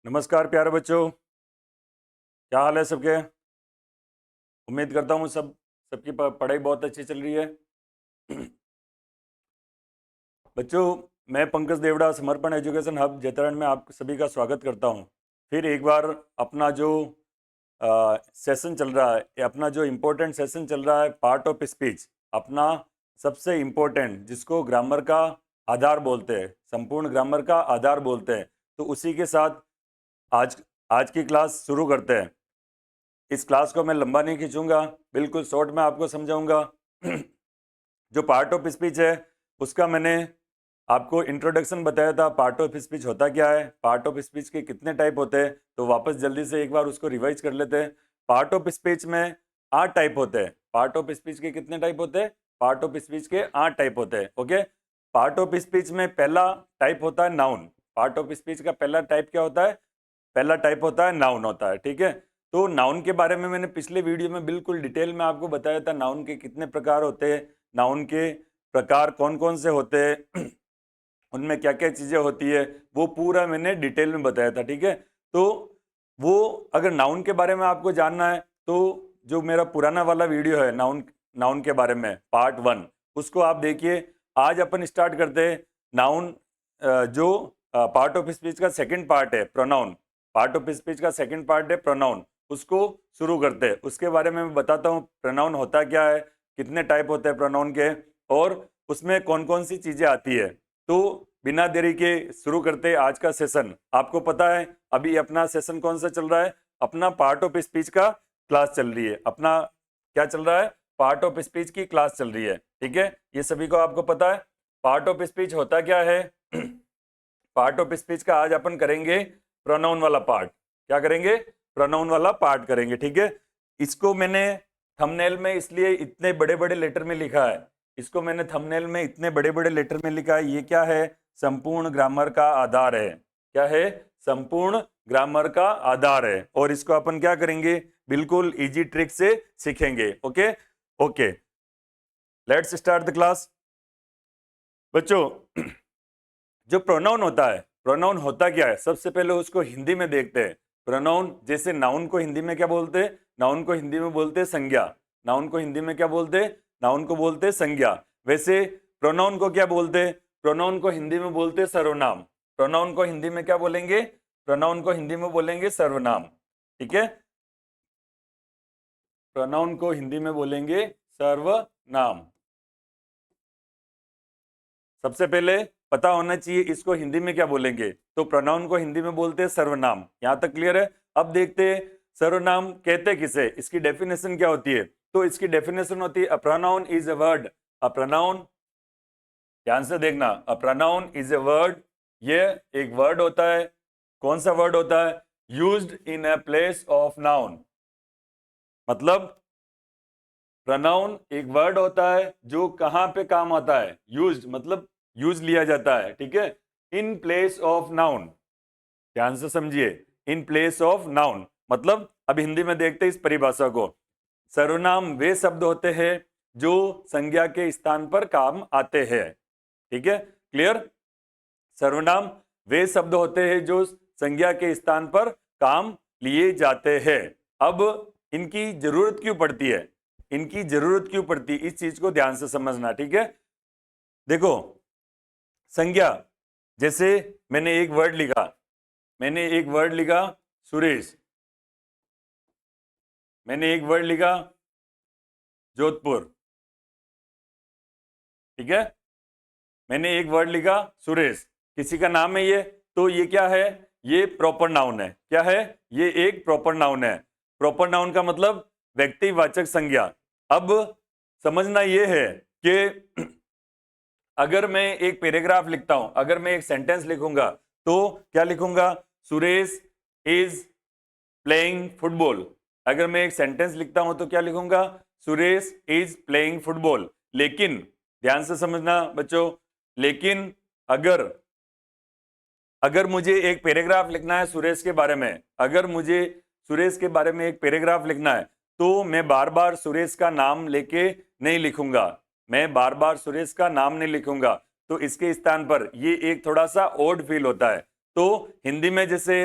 नमस्कार प्यारे बच्चों, क्या हाल है सबके। उम्मीद करता हूँ सबकी पढ़ाई बहुत अच्छी चल रही है। बच्चों, मैं पंकज देवड़ा समर्पण एजुकेशन हब जैतरण में आप सभी का स्वागत करता हूँ। फिर एक बार अपना जो सेशन चल रहा है, अपना जो इम्पोर्टेंट सेशन चल रहा है, पार्ट ऑफ स्पीच, अपना सबसे इम्पोर्टेंट, जिसको ग्रामर का आधार बोलते हैं, संपूर्ण ग्रामर का आधार बोलते हैं, तो उसी के साथ आज आज की क्लास शुरू करते हैं। इस क्लास को मैं लंबा नहीं खींचूंगा, बिल्कुल शॉर्ट में आपको समझाऊंगा। जो पार्ट ऑफ स्पीच है उसका मैंने आपको इंट्रोडक्शन बताया था। पार्ट ऑफ स्पीच होता क्या है, पार्ट ऑफ स्पीच के कितने टाइप होते हैं, तो वापस जल्दी से एक बार उसको रिवाइज कर लेते हैं। पार्ट ऑफ स्पीच में 8 टाइप होते हैं। पार्ट ऑफ स्पीच के कितने टाइप होते हैं? पार्ट ऑफ स्पीच के 8 टाइप होते हैं। ओके, पार्ट ऑफ स्पीच में पहला टाइप होता है नाउन। पार्ट ऑफ स्पीच का पहला टाइप क्या होता है? पहला टाइप होता है नाउन होता है। ठीक है, तो नाउन के बारे में मैंने पिछले वीडियो में बिल्कुल डिटेल में आपको बताया था, नाउन के कितने प्रकार होते हैं, नाउन के प्रकार कौन कौन से होते हैं, उनमें क्या क्या चीजें होती है, वो पूरा मैंने डिटेल में बताया था। ठीक है, तो वो अगर नाउन के बारे में आपको जानना है तो जो मेरा पुराना वाला वीडियो है नाउन नाउन के बारे में, पार्ट 1, उसको आप देखिए। आज अपन स्टार्ट करते हैं नाउन, जो पार्ट ऑफ स्पीच का सेकंड पार्ट है, प्रोनाउन। पार्ट ऑफ स्पीच का सेकंड पार्ट है प्रोनाउन, उसको शुरू करते हैं। उसके बारे में मैं बताता हूँ प्रोनाउन होता क्या है, कितने टाइप होते हैं प्रोनाउन के, और उसमें कौन कौन सी चीजें आती है। तो बिना देरी के शुरू करते आज का सेशन। आपको पता है अभी अपना सेशन कौन सा चल रहा है? अपना पार्ट ऑफ स्पीच का क्लास चल रही है। अपना क्या चल रहा है? पार्ट ऑफ स्पीच की क्लास चल रही है। ठीक है, ये सभी को आपको पता है। पार्ट ऑफ स्पीच होता क्या है? पार्ट ऑफ स्पीच का आज अपन करेंगे प्रोनाउन वाला पार्ट। क्या करेंगे? प्रोनाउन वाला पार्ट करेंगे। ठीक है, इसको मैंने थंबनेल में इसलिए इतने बड़े बड़े लेटर में लिखा है, इसको मैंने थंबनेल में इतने बड़े बड़े लेटर में लिखा है। ये क्या है? संपूर्ण ग्रामर का आधार है। क्या है? संपूर्ण ग्रामर का आधार है। और इसको अपन क्या करेंगे? बिल्कुल इजी ट्रिक से सीखेंगे। Okay okay, let's start the class. बच्चों, जो प्रोनाउन होता है, प्रोनाउन होता क्या है, सबसे पहले उसको हिंदी में देखते हैं। प्रोनाउन, जैसे नाउन को हिंदी में क्या बोलते हैं? नाउन को हिंदी में बोलते हैं संज्ञा। नाउन को हिंदी में क्या बोलते हैं? नाउन को बोलते हैं संज्ञा। वैसे प्रोनाउन को क्या बोलते हैं? प्रोनाउन को हिंदी में बोलते हैं सर्वनाम। प्रोनाउन को हिंदी में क्या बोलेंगे? प्रोनाउन को हिंदी में बोलेंगे सर्वनाम। ठीक है, प्रोनाउन को हिंदी में बोलेंगे सर्वनाम। सबसे पहले पता होना चाहिए इसको हिंदी में क्या बोलेंगे। तो प्रोनाउन को हिंदी में बोलते हैं सर्वनाम। यहां तक क्लियर है? अब देखते हैं सर्वनाम कहते किसे, इसकी डेफिनेशन क्या होती है। तो इसकी डेफिनेशन होती है a pronoun is a word. A pronoun, ध्यान से देखना, a pronoun is a word, ये एक वर्ड होता है। कौन सा वर्ड होता है? Used in a place of noun. मतलब प्रोनाउन एक वर्ड होता है जो कहां पे काम आता है, यूज्ड मतलब यूज लिया जाता है। ठीक है, इन प्लेस ऑफ नाउन, ध्यान से समझिए, इन प्लेस ऑफ नाउन मतलब, अब हिंदी में देखते हैं इस परिभाषा को। सर्वनाम वे शब्द होते हैं जो संज्ञा के स्थान पर काम आते हैं। ठीक है, क्लियर? सर्वनाम वे शब्द होते हैं जो संज्ञा के स्थान पर काम लिए जाते हैं। अब इनकी जरूरत क्यों पड़ती है, इनकी जरूरत क्यों पड़ती है, इस चीज को ध्यान से समझना। ठीक है, देखो, संज्ञा, जैसे मैंने एक वर्ड लिखा, मैंने एक वर्ड लिखा सुरेश, मैंने एक वर्ड लिखा जोधपुर। ठीक है, मैंने एक वर्ड लिखा सुरेश, किसी का नाम है ये, तो ये क्या है? ये प्रॉपर नाउन है। क्या है? ये एक प्रॉपर नाउन है। प्रॉपर नाउन का मतलब व्यक्तिवाचक संज्ञा। अब समझना ये है कि अगर मैं एक पैराग्राफ लिखता हूं, अगर मैं एक सेंटेंस लिखूंगा, तो क्या लिखूंगा? Suresh is playing football. अगर मैं एक सेंटेंस लिखता हूं तो क्या लिखूंगा? Suresh is playing football. लेकिन ध्यान से समझना बच्चों, लेकिन अगर अगर मुझे एक पैराग्राफ लिखना है सुरेश के बारे में, अगर मुझे सुरेश के बारे में एक पैराग्राफ लिखना है, तो मैं बार बार सुरेश का नाम लेके नहीं लिखूंगा, मैं बार बार सुरेश का नाम नहीं लिखूंगा। तो इसके स्थान पर ये एक थोड़ा सा ओड फील होता है। तो हिंदी में जैसे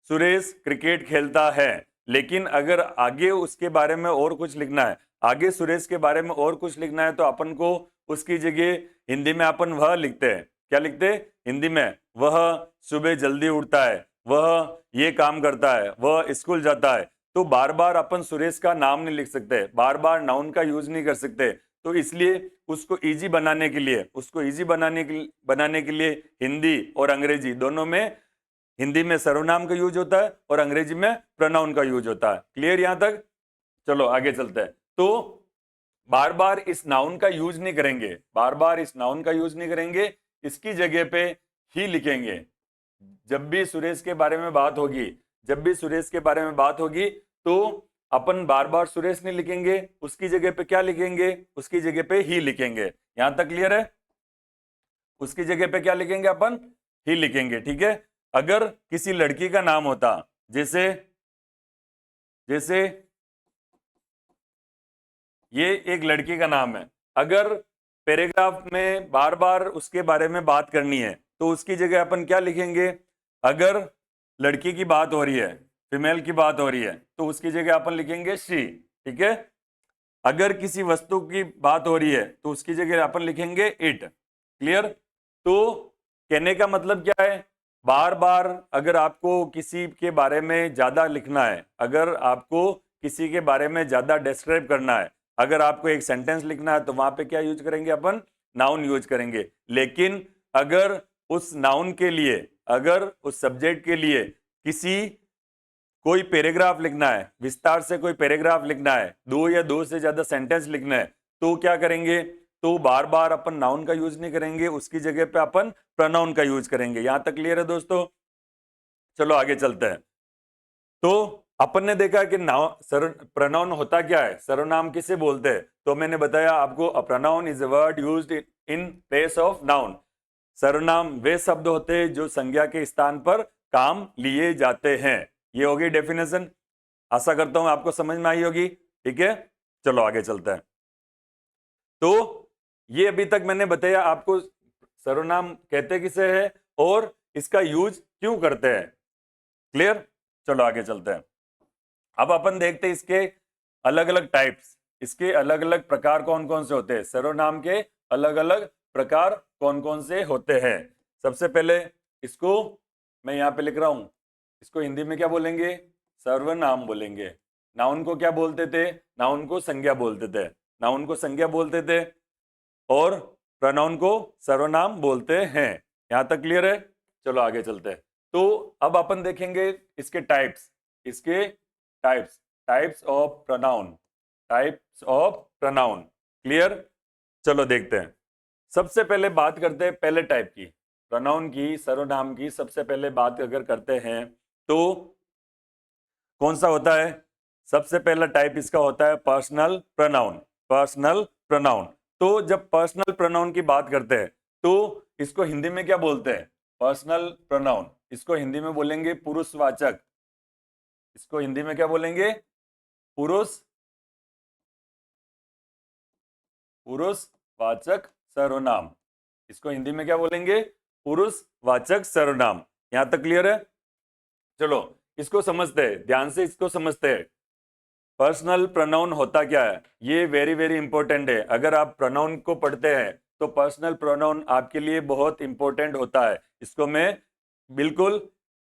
सुरेश क्रिकेट खेलता है। लेकिन अगर आगे उसके बारे में और कुछ लिखना है, आगे सुरेश के बारे में और कुछ लिखना है, तो अपन को उसकी जगह हिंदी में अपन वह लिखते हैं। क्या लिखते हैं हिंदी में? वह सुबह जल्दी उठता है, वह ये काम करता है, वह स्कूल जाता है। तो बार बार अपन सुरेश का नाम नहीं लिख सकते, बार बार नाउन का यूज नहीं कर सकते। तो इसलिए उसको इजी बनाने के लिए, बनाने के लिए हिंदी और अंग्रेजी दोनों में, हिंदी में सर्वनाम का यूज होता है और अंग्रेजी में प्रोनाउन का यूज होता है। क्लियर यहां तक? चलो आगे चलते हैं। तो बार बार इस नाउन का यूज नहीं करेंगे, बार बार इस नाउन का यूज नहीं करेंगे, इसकी जगह पे ही लिखेंगे। जब भी सुरेश के बारे में बात होगी, जब भी सुरेश के बारे में बात होगी, तो अपन बार बार सुरेश नहीं लिखेंगे, उसकी जगह पे क्या लिखेंगे? उसकी जगह पे ही लिखेंगे। यहां तक क्लियर है? उसकी जगह पे क्या लिखेंगे? अपन ही लिखेंगे। ठीक है। अगर किसी लड़की का नाम होता, जैसे जैसे ये एक लड़की का नाम है, अगर पैराग्राफ में बार बार उसके बारे में बात करनी है, तो उसकी जगह अपन क्या लिखेंगे? अगर लड़की की बात हो रही है, फीमेल की बात हो रही है, तो उसकी जगह अपन लिखेंगे शी। ठीक है। अगर किसी वस्तु की बात हो रही है, तो उसकी जगह अपन लिखेंगे इट। क्लियर? तो कहने का मतलब क्या है? बार बार अगर आपको किसी के बारे में ज्यादा लिखना है, अगर आपको किसी के बारे में ज्यादा डिस्क्राइब करना है, अगर आपको एक सेंटेंस लिखना है, तो वहां पे क्या यूज करेंगे? अपन नाउन यूज करेंगे। लेकिन अगर उस नाउन के लिए, अगर उस सब्जेक्ट के लिए कोई पैराग्राफ लिखना है, विस्तार से कोई पैराग्राफ लिखना है, दो या दो से ज्यादा सेंटेंस लिखना है, तो क्या करेंगे? तो बार बार अपन नाउन का यूज नहीं करेंगे, उसकी जगह पे अपन प्रोनाउन का यूज करेंगे। यहां तक क्लियर है दोस्तों? चलो आगे चलते हैं। तो अपन ने देखा कि प्रोनाउन होता क्या है, सर्वनाम किसे बोलते हैं? तो मैंने बताया आपको, a pronoun is a word used in place of noun. सर्वनाम वे शब्द होते हैं जो संज्ञा के स्थान पर काम लिए जाते हैं। ये होगी डेफिनेशन। आशा करता हूं आपको समझ में आई होगी। ठीक है। चलो आगे चलते हैं। तो ये अभी तक मैंने बताया आपको सर्वनाम कहते किसे है और इसका यूज क्यों करते हैं। क्लियर? चलो आगे चलते हैं। अब अपन देखते हैं इसके अलग अलग टाइप्स, इसके अलग अलग प्रकार कौन कौन से होते हैं। सर्वनाम के अलग अलग प्रकार कौन कौन से होते हैं। सबसे पहले इसको मैं यहां पे लिख रहा हूं, इसको हिंदी में क्या बोलेंगे? सर्वनाम बोलेंगे। नाउन को क्या बोलते थे? नाउन को संज्ञा बोलते थे, नाउन को संज्ञा बोलते थे, और प्रोनाउन को सर्वनाम बोलते हैं। यहां तक क्लियर है? चलो आगे चलते हैं। तो अब अपन देखेंगे इसके टाइप्स, इसके types of pronoun, types of pronoun. Clear? चलो देखते हैं। सबसे पहले बात करते हैं पहले टाइप की, प्रोनाउन की, सर्वनाम की। सबसे पहले बात अगर करते हैं तो कौन सा होता है? सबसे पहला टाइप इसका होता है पर्सनल प्रोनाउन। Personal pronoun. तो जब पर्सनल प्रोनाउन की बात करते हैं, तो इसको हिंदी में क्या बोलते हैं? Personal pronoun. इसको हिंदी में बोलेंगे पुरुषवाचक। इसको हिंदी में क्या बोलेंगे? पुरुषवाचक सर्वनाम। इसको हिंदी में क्या बोलेंगे? पुरुषवाचक सर्वनाम। यहां तक क्लियर है? चलो इसको समझते हैं, ध्यान से इसको समझते हैं। पर्सनल प्रोनाउन होता क्या है, ये वेरी वेरी इंपॉर्टेंट है। अगर आप प्रोनाउन को पढ़ते हैं, तो पर्सनल प्रोनाउन आपके लिए बहुत इंपॉर्टेंट होता है। इसको मैं बिल्कुल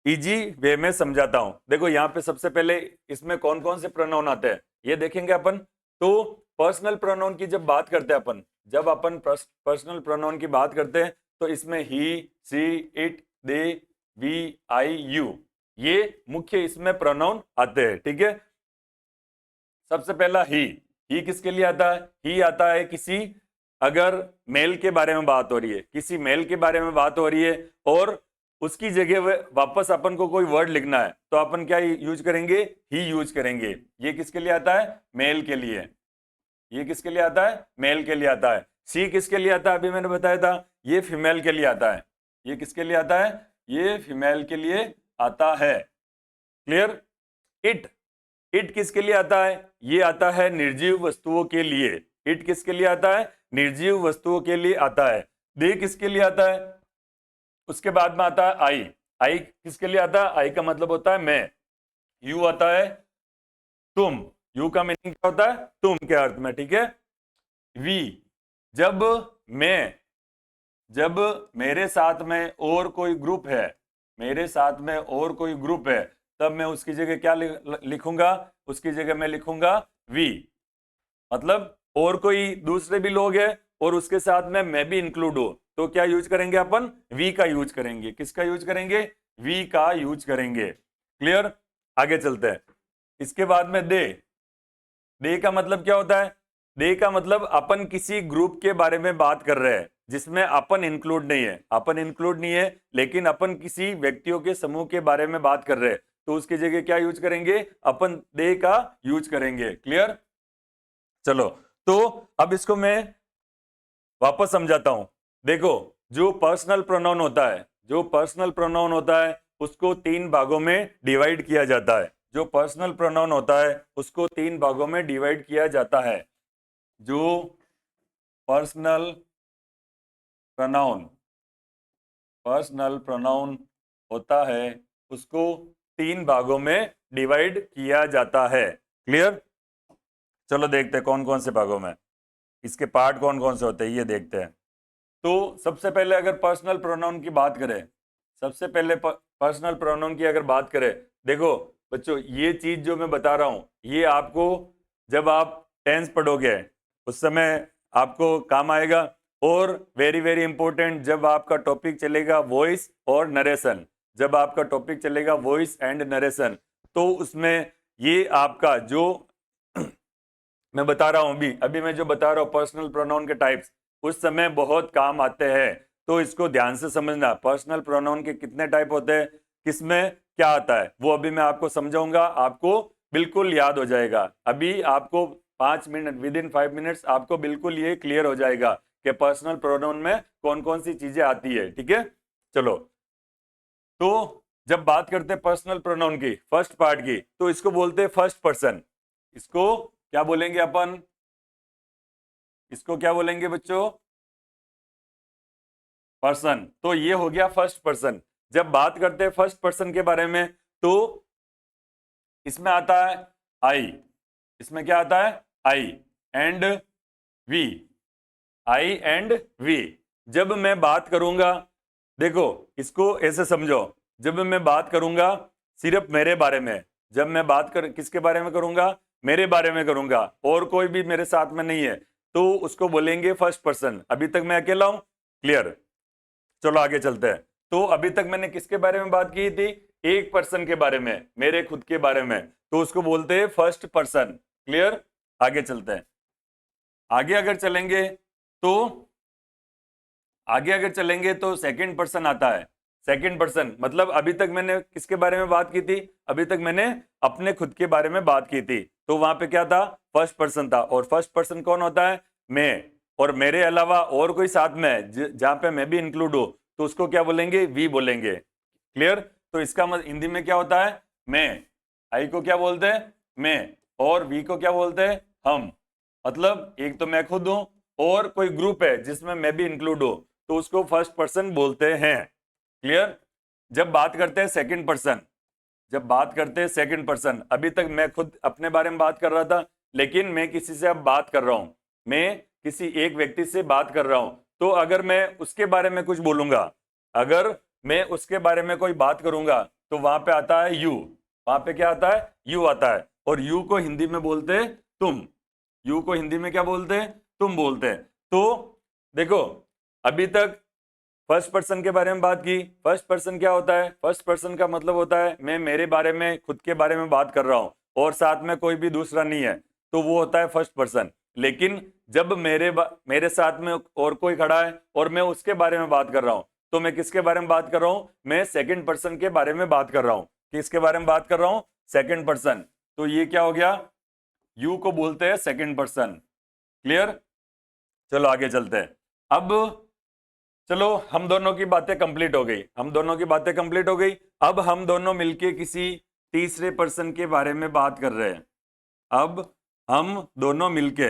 इजी वे में समझाता हूं। देखो यहाँ पे सबसे पहले इसमें कौन कौन से प्रोनाउन आते हैं, ये देखेंगे अपन। तो पर्सनल प्रोनाउन की जब बात करते हैं अपन, जब अपन पर्सनल प्रोनाउन की बात करते हैं, तो इसमें he, she, it, they, we, I, you, ये मुख्य इसमें प्रोनाउन आते हैं। ठीक है। सबसे पहला ही किसके लिए आता है? ही आता है किसी, अगर मेल के बारे में बात हो रही है, किसी मेल के बारे में बात हो रही है, और उसकी जगह वापस अपन को कोई वर्ड लिखना है, तो अपन क्या यूज करेंगे? ही यूज करेंगे। ये किसके लिए आता है? मेल के लिए। ये किसके लिए आता है? मेल के लिए आता है। सी किसके लिए आता है? अभी मैंने बताया था, ये फीमेल के लिए आता है। ये किसके लिए आता है? ये फीमेल के लिए आता है। क्लियर? इट किसके लिए आता है? ये आता है निर्जीव वस्तुओं के लिए। इट किसके लिए आता है? निर्जीव वस्तुओं के लिए आता है। दे किसके लिए आता है? उसके बाद में आता है आई। आई किसके लिए आता है? आई का मतलब होता है मैं। यू आता है तुम। यू का मीनिंग क्या होता है? तुम के अर्थ में, ठीक है। वी, जब मैं, जब मेरे साथ में और कोई ग्रुप है, मेरे साथ में और कोई ग्रुप है, तब मैं उसकी जगह क्या लिखूंगा? उसकी जगह मैं लिखूंगा वी। मतलब और कोई दूसरे भी लोग हैं और उसके साथ में मैं भी इंक्लूड हूं, तो क्या यूज करेंगे अपन? वी का यूज करेंगे। किसका यूज करेंगे? वी का यूज करेंगे। क्लियर? आगे चलते हैं। इसके बाद में दे। दे का मतलब क्या होता है? दे का मतलब अपन किसी ग्रुप के बारे में बात कर रहे हैं जिसमें अपन इंक्लूड नहीं है, अपन इंक्लूड नहीं है, लेकिन अपन किसी व्यक्तियों के समूह के बारे में बात कर रहे हैं, तो उसकी जगह क्या यूज करेंगे? अपन दे का यूज करेंगे। क्लियर? चलो, तो अब इसको मैं वापस समझाता हूं। देखो, जो पर्सनल प्रोनाउन होता है, जो पर्सनल प्रोनाउन होता है उसको 3 भागों में डिवाइड किया जाता है। जो पर्सनल प्रोनाउन होता है उसको 3 भागों में डिवाइड किया जाता है। जो पर्सनल प्रोनाउन, पर्सनल प्रोनाउन होता है उसको 3 भागों में डिवाइड किया जाता है। क्लियर? चलो देखते हैं कौन कौन से भागों में, इसके पार्ट कौन कौन से होते हैं, ये देखते हैं। तो सबसे पहले अगर पर्सनल प्रोनाउन की बात करें, सबसे पहले पर्सनल प्रोनाउन की अगर बात करें, देखो बच्चों, ये चीज जो मैं बता रहा हूं ये आपको जब आप टेंस पढ़ोगे उस समय आपको काम आएगा। और वेरी वेरी इंपॉर्टेंट, जब आपका टॉपिक चलेगा वॉइस और नरेशन, जब आपका टॉपिक चलेगा वॉइस एंड नरेशन, तो उसमें ये आपका जो मैं बता रहा हूं, अभी अभी मैं जो बता रहा हूं पर्सनल प्रोनाउन के टाइप्स, उस समय बहुत काम आते हैं। तो इसको ध्यान से समझना, पर्सनल प्रोनाउन के कितने टाइप होते हैं, किसमें क्या आता है, वो अभी मैं आपको समझाऊंगा, आपको बिल्कुल याद हो जाएगा। अभी आपको 5 मिनट, विद इन 5 मिनट्स आपको बिल्कुल ये क्लियर हो जाएगा कि पर्सनल प्रोनाउन में कौन कौन सी चीजें आती है। ठीक है, चलो। तो जब बात करते हैं पर्सनल प्रोनाउन की फर्स्ट पार्ट की, तो इसको बोलते हैं फर्स्ट पर्सन। इसको क्या बोलेंगे अपन? इसको क्या बोलेंगे बच्चों? पर्सन। तो ये हो गया फर्स्ट पर्सन। जब बात करते हैं फर्स्ट पर्सन के बारे में, तो इसमें आता है आई। इसमें क्या आता है? I and we. I and we. जब मैं बात करूंगा, देखो इसको ऐसे समझो, जब मैं बात करूंगा सिर्फ मेरे बारे में, जब मैं बात कर किसके बारे में करूंगा? मेरे बारे में करूंगा, और कोई भी मेरे साथ में नहीं है, तो उसको बोलेंगे फर्स्ट पर्सन। अभी तक मैं अकेला हूं। क्लियर? चलो आगे चलते हैं। तो अभी तक मैंने किसके बारे में बात की थी? एक पर्सन के बारे में, मेरे खुद के बारे में, तो उसको बोलते हैं फर्स्ट पर्सन। क्लियर? आगे चलते हैं। आगे अगर चलेंगे तो आगे अगर चलेंगे तो सेकंड पर्सन आता है। सेकंड पर्सन मतलब अभी तक मैंने किसके बारे में बात की थी? अभी तक मैंने अपने खुद के बारे में बात की थी, तो वहां पे क्या था? फर्स्ट पर्सन था। और फर्स्ट पर्सन कौन होता है? मैं। और मेरे अलावा और कोई साथ में है जहां पे मैं भी इंक्लूड हूं, तो उसको क्या बोलेंगे? वी बोलेंगे। क्लियर? तो इसका मतलब हिंदी में क्या होता है? मैं। आई को क्या बोलते हैं? मैं। और वी को क्या बोलते हैं? हम। मतलब एक तो मैं खुद हूं और कोई ग्रुप है जिसमें मैं भी इंक्लूड हूं, तो उसको फर्स्ट पर्सन बोलते हैं। क्लियर? जब बात करते हैं सेकंड पर्सन, जब बात करते हैं सेकंड पर्सन, अभी तक मैं खुद अपने बारे में बात कर रहा था, लेकिन मैं किसी से अब बात कर रहा हूं, मैं किसी एक व्यक्ति से बात कर रहा हूं, तो अगर मैं उसके बारे में कुछ बोलूंगा, अगर मैं उसके बारे में कोई बात करूंगा, तो वहां पे आता है यू। वहां पे क्या आता है? यू आता है। और यू को हिंदी में बोलते हैं तुम। यू को हिंदी में क्या बोलते हैं? तुम बोलते हैं। तो देखो, अभी तक फर्स्ट पर्सन के बारे में बात की। फर्स्ट पर्सन क्या होता है? फर्स्ट पर्सन का मतलब होता है मैं मेरे बारे में, खुद के बारे में बात कर रहा हूं और साथ में कोई भी दूसरा नहीं है, तो वो होता है फर्स्ट पर्सन। लेकिन जब मेरे साथ में और कोई खड़ा है और मैं उसके बारे में बात कर रहा हूं, तो मैं किसके बारे में बात कर रहा हूं? मैं सेकंड पर्सन के बारे में बात कर रहा हूं। किसके बारे में बात कर रहा हूं? Second person. तो ये क्या हो गया? यू को बोलते हैं सेकंड पर्सन। क्लियर? चलो आगे चलते हैं। अब चलो, हम दोनों की बातें कंप्लीट हो गई, हम दोनों की बातें कंप्लीट हो गई। अब हम दोनों मिलके किसी तीसरे पर्सन के बारे में बात कर रहे हैं। अब हम दोनों मिलके,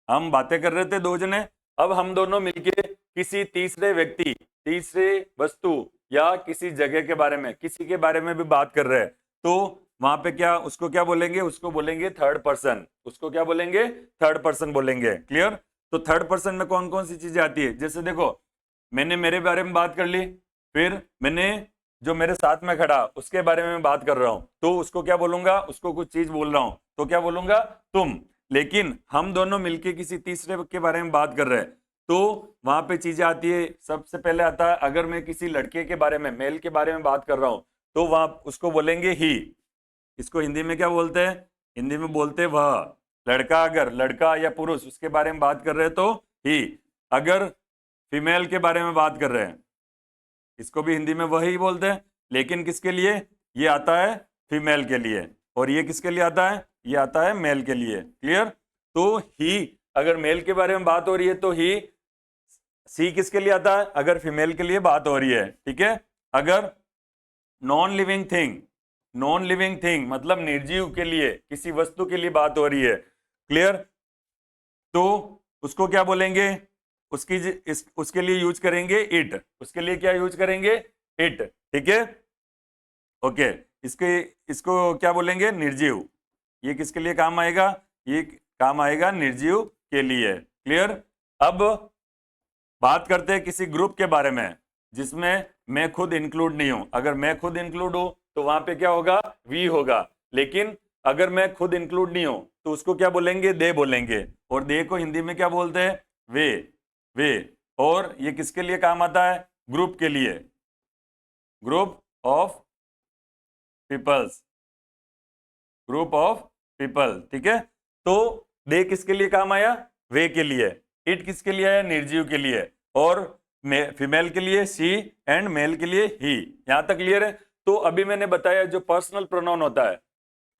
हम बातें कर रहे थे दो जने, अब हम दोनों मिलके किसी तीसरे व्यक्ति, तीसरे वस्तु या किसी जगह के बारे में, किसी के बारे में भी बात कर रहे हैं, तो वहां पे क्या, उसको क्या बोलेंगे, उसको बोलेंगे थर्ड पर्सन, उसको क्या बोलेंगे, थर्ड पर्सन बोलेंगे। क्लियर? तो थर्ड पर्सन में कौन कौन सी चीजें आती है, जैसे देखो मैंने मेरे बारे में बात कर ली, फिर मैंने जो मेरे साथ में खड़ा उसके बारे में बात कर रहा हूं, तो उसको क्या बोलूंगा, उसको कुछ चीज बोल रहा हूं तो क्या बोलूंगा, तुम। लेकिन हम दोनों मिलके किसी तीसरे के बारे में बात कर रहे हैं, तो वहां पे चीजें आती है। सबसे पहले आता है, अगर मैं किसी लड़के के बारे में, मेल के बारे में बात कर रहा हूं, तो वहां उसको बोलेंगे ही। इसको हिंदी में क्या बोलते हैं, हिंदी में बोलते हैं वह। लड़का, अगर लड़का या पुरुष उसके बारे में बात कर रहे हैं तो ही। अगर फीमेल के बारे में बात कर रहे हैं, इसको भी हिंदी में वही बोलते हैं, लेकिन किसके लिए, ये आता है फीमेल के लिए, और ये किसके लिए आता है, ये आता है मेल के लिए। क्लियर? तो ही, अगर मेल के बारे में बात हो रही है तो ही। सी किसके लिए आता है, अगर फीमेल के लिए बात हो रही है। ठीक है? अगर non living thing, non living thing मतलब निर्जीव के लिए, किसी वस्तु के लिए बात हो रही है। क्लियर? तो उसको क्या बोलेंगे, उसके लिए यूज करेंगे इट, उसके लिए क्या यूज करेंगे, इट। ठीक है? ओके, इसको क्या बोलेंगे, निर्जीव। ये किसके लिए काम आएगा, ये काम आएगा निर्जीव के लिए। क्लियर? अब बात करते हैं किसी ग्रुप के बारे में जिसमें मैं खुद इंक्लूड नहीं हूं। अगर मैं खुद इंक्लूड हूं तो वहां पे क्या होगा, वी होगा। लेकिन अगर मैं खुद इंक्लूड नहीं हूं तो उसको क्या बोलेंगे, दे बोलेंगे। और दे को हिंदी में क्या बोलते हैं, वे, वे। और ये किसके लिए काम आता है, ग्रुप के लिए, group of peoples, group of people. ठीक है? तो दे किसके लिए काम आया, वे के लिए। इट किसके लिए आया, निर्जीव के लिए। और फीमेल के लिए सी, एंड मेल के लिए ही। यहां तक क्लियर है? तो अभी मैंने बताया जो पर्सनल प्रोनाउन होता है,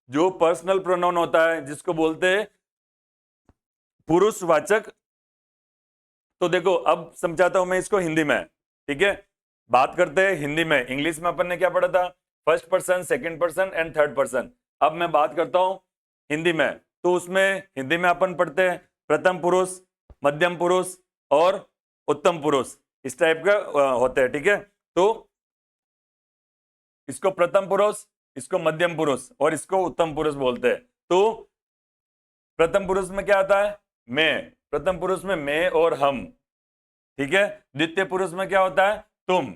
जो पर्सनल प्रोनाउन होता है जिसको बोलते हैं पुरुषवाचक। तो देखो अब समझाता हूं मैं इसको हिंदी में। ठीक है? बात करते हैं हिंदी में। इंग्लिश में अपन ने क्या पढ़ा था, first person, second person and third person. अब मैं बात करता हूं हिंदी में, तो उसमें हिंदी में अपन पढ़ते हैं प्रथम पुरुष, मध्यम पुरुष और उत्तम पुरुष, इस टाइप का होते हैं। ठीक है? तो इसको प्रथम पुरुष, इसको मध्यम पुरुष और इसको उत्तम पुरुष बोलते हैं। तो प्रथम पुरुष में क्या आता है, मैं। प्रथम पुरुष में मैं और हम। ठीक है? द्वितीय पुरुष में क्या होता है, तुम।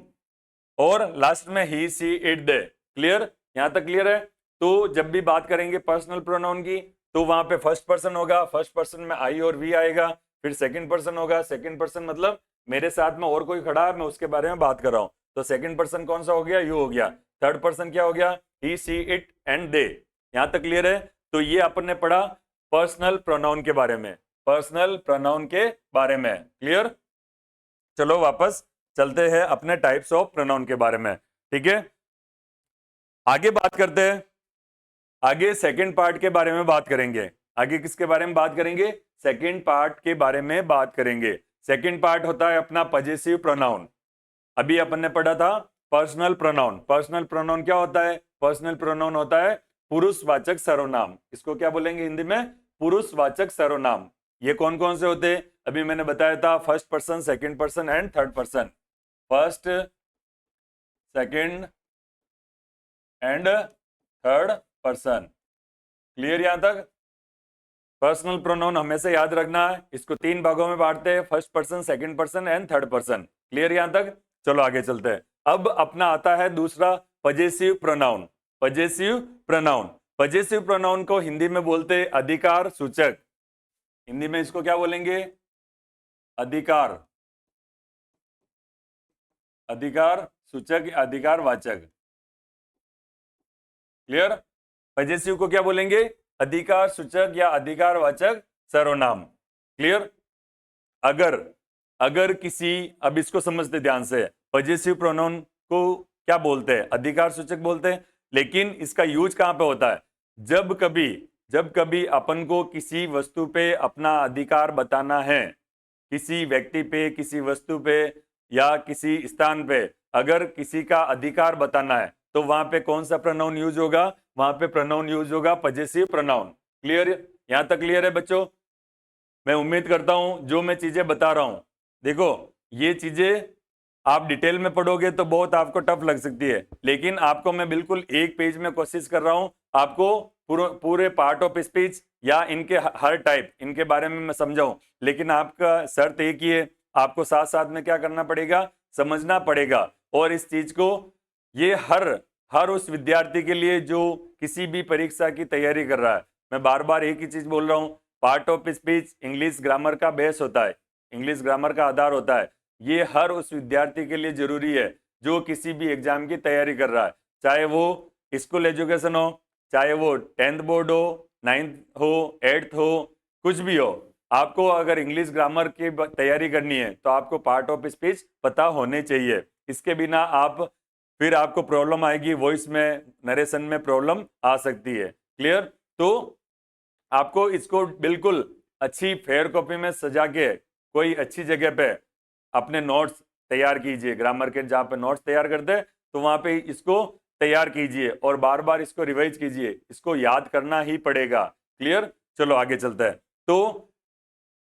और लास्ट में ही, सी, इट, दे। क्लियर? यहां तक क्लियर है? तो जब भी बात करेंगे पर्सनल प्रोनाउन की, तो वहां पे फर्स्ट पर्सन होगा, फर्स्ट पर्सन में आई और वी आएगा। फिर सेकंड पर्सन होगा, सेकंड पर्सन मतलब मेरे साथ में और कोई खड़ा है, मैं उसके बारे में बात कर रहा हूं, तो सेकंड पर्सन कौन सा हो गया, यू हो गया। थर्ड पर्सन क्या हो गया, ही, सी, इट एंड दे। यहां तक क्लियर है? तो ये अपन ने पढ़ा पर्सनल प्रोनाउन के बारे में, पर्सनल प्रोनाउन के बारे में। क्लियर? चलो वापस चलते हैं अपने टाइप्स ऑफ प्रोनाउन के बारे में। ठीक है? आगे बात करते हैं, आगे सेकंड पार्ट के बारे में बात करेंगे। आगे किसके बारे में बात करेंगे, सेकंड पार्ट के बारे में बात करेंगे। सेकंड पार्ट होता है अपना पजेसिव प्रोनाउन। अभी अपन ने पढ़ा था पर्सनल प्रोनाउन। पर्सनल प्रोनाउन क्या होता है, पर्सनल प्रोनाउन होता है पुरुषवाचक सर्वनाम। इसको क्या बोलेंगे हिंदी में, पुरुषवाचक सर्वनाम। ये कौन कौन से होते हैं, अभी मैंने बताया था, first person, second person and third person. First, second and third person. Clear यहां तक? पर्सनल प्रोनाउन हमेशा याद रखना है, इसको तीन भागों में बांटते हैं, first person, second person and third person. Clear यहां तक? चलो आगे चलते हैं। अब अपना आता है दूसरा possessive pronoun. Possessive pronoun, possessive pronoun को हिंदी में बोलते हैं अधिकार सूचक। हिंदी में इसको क्या बोलेंगे, अधिकार, अधिकार सूचक, अधिकार वाचक। क्लियर? पजेसिव को क्या बोलेंगे, अधिकार सूचक या अधिकार वाचक सर्वनाम। क्लियर? अगर अगर किसी, अब इसको समझते ध्यान से, पजेसिव प्रोनाउन को क्या बोलते हैं, अधिकार सूचक बोलते हैं। लेकिन इसका यूज कहां पे होता है, जब कभी अपन को किसी वस्तु पे अपना अधिकार बताना है, किसी व्यक्ति पे, किसी वस्तु पे या किसी स्थान पे अगर किसी का अधिकार बताना है, तो वहां पे कौन सा प्रोनाउन यूज होगा, वहां पे प्रोनाउन यूज होगा पजेसिव प्रोनाउन। क्लियर? यहां तक क्लियर है बच्चों? मैं उम्मीद करता हूं जो मैं चीजें बता रहा हूं, देखो ये चीजें आप डिटेल में पढ़ोगे तो बहुत आपको टफ लग सकती है, लेकिन आपको मैं बिल्कुल एक पेज में कोशिश कर रहा हूं आपको पूरे पार्ट ऑफ स्पीच या इनके हर टाइप इनके बारे में मैं समझाऊं। लेकिन आपका शर्त एक ही है, आपको साथ साथ में क्या करना पड़ेगा, समझना पड़ेगा। और इस चीज को ये हर उस विद्यार्थी के लिए जो किसी भी परीक्षा की तैयारी कर रहा है, मैं बार बार एक ही चीज बोल रहा हूं, part of speech English grammar का बेस होता है, इंग्लिश ग्रामर का आधार होता है। ये हर उस विद्यार्थी के लिए जरूरी है जो किसी भी एग्जाम की तैयारी कर रहा है, चाहे वो स्कूल एजुकेशन हो, चाहे वो 10th बोर्ड हो, 9th हो, 8th हो, कुछ भी हो। आपको अगर इंग्लिश ग्रामर की तैयारी करनी है तो आपको पार्ट ऑफ स्पीच पता होने चाहिए। इसके बिना फिर आपको प्रॉब्लम आएगी, वॉइस में, नरेशन में प्रॉब्लम आ सकती है। क्लियर? तो आपको इसको बिल्कुल अच्छी फेयर कॉपी में सजा के कोई अच्छी जगह पे अपने नोट्स तैयार कीजिए, ग्रामर के जहाँ पे नोट्स तैयार करते हैं तो वहां पे इसको तैयार कीजिए और बार बार इसको रिवाइज कीजिए, इसको याद करना ही पड़ेगा। क्लियर? चलो आगे चलते हैं। तो